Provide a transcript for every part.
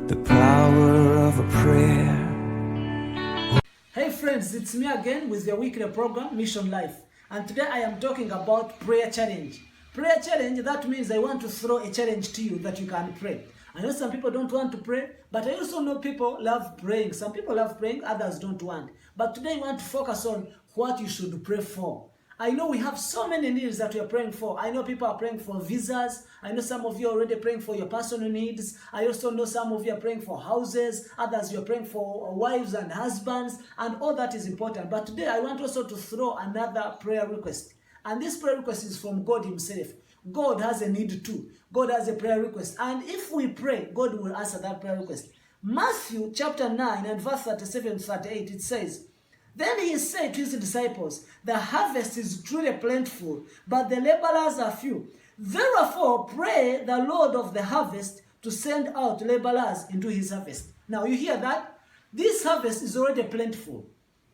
The power of a prayer. Hey friends, it's me again with your weekly program, Mission Life. And today I am talking about prayer challenge. Prayer challenge, that means I want to throw a challenge to you that you can pray. I know some people don't want to pray, but I also know people love praying. Some people love praying, others don't want. But today I want to focus on what you should pray for. I know we have so many needs that we are praying for. I know people are praying for visas. I know some of you are already praying for your personal needs. I also know some of you are praying for houses. Others you are praying for wives and husbands. And all that is important. But today I want also to throw another prayer request. And this prayer request is from God himself. God has a need too. God has a prayer request. And if we pray, God will answer that prayer request. Matthew chapter 9 and verse 37 to 38, it says, "Then he said to his disciples, the harvest is truly plentiful, but the laborers are few. Therefore pray the Lord of the harvest to send out laborers into his harvest." Now you hear that? This harvest is already plentiful.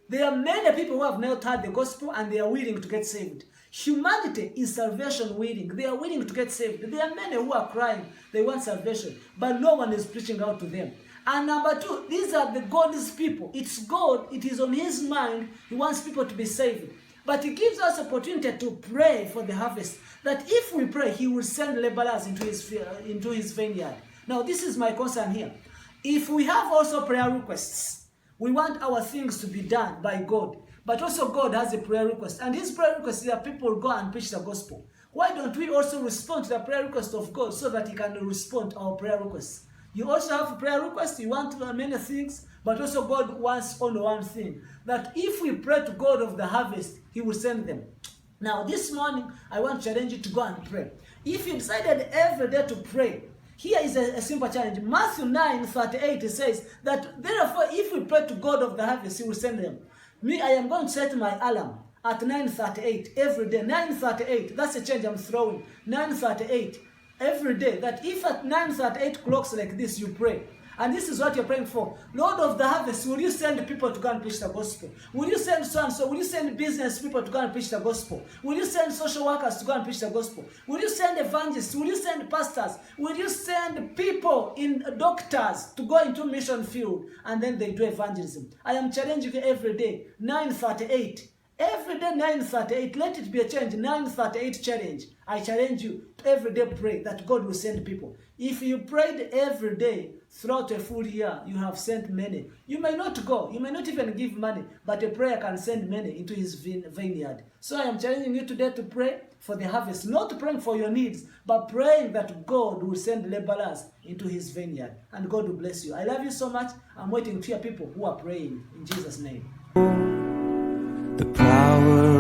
There are many people who have not heard the gospel and they are willing to get saved. Humanity is salvation willing. They are willing to get saved. There are many who are crying. They want salvation, but no one is preaching out to them. And number two, these are the God's people. It's God. It is on his mind. He wants people to be saved. But he gives us opportunity to pray for the harvest. That if we pray, he will send laborers into his vineyard. Now, this is my concern here. If we have also prayer requests, we want our things to be done by God. But also God has a prayer request. And his prayer request is that people go and preach the gospel. Why don't we also respond to the prayer request of God so that he can respond to our prayer requests? You also have prayer requests, you want many things, but also God wants only one thing. That if we pray to God of the harvest, he will send them. Now this morning, I want to challenge you to go and pray. If you decided every day to pray, here is a simple challenge. Matthew 9:38 says that therefore if we pray to God of the harvest, he will send them. Me, I am going to set my alarm at 9:38 every day. 9:38, that's a change I'm throwing. 9:38. Every day, that if at 9:38 clocks like this you pray, and this is what you're praying for: Lord of the harvest, will you send people to go and preach the gospel? Will you send so and so? Will you send business people to go and preach the gospel? Will you send social workers to go and preach the gospel? Will you send evangelists? Will you send pastors? Will you send people in doctors to go into mission field and then they do evangelism? I am challenging you every day, 9:38. Every day 9:38, let it be a change. 9:38 challenge. I challenge you every day pray that God will send people. If you prayed every day throughout a full year, you have sent many. You may not go, you may not even give money, but a prayer can send many into his vineyard. So I am challenging you today to pray for the harvest, not praying for your needs, but praying that God will send laborers into his vineyard, and God will bless you. I love you so much. I'm waiting to hear people who are praying in Jesus' name. The power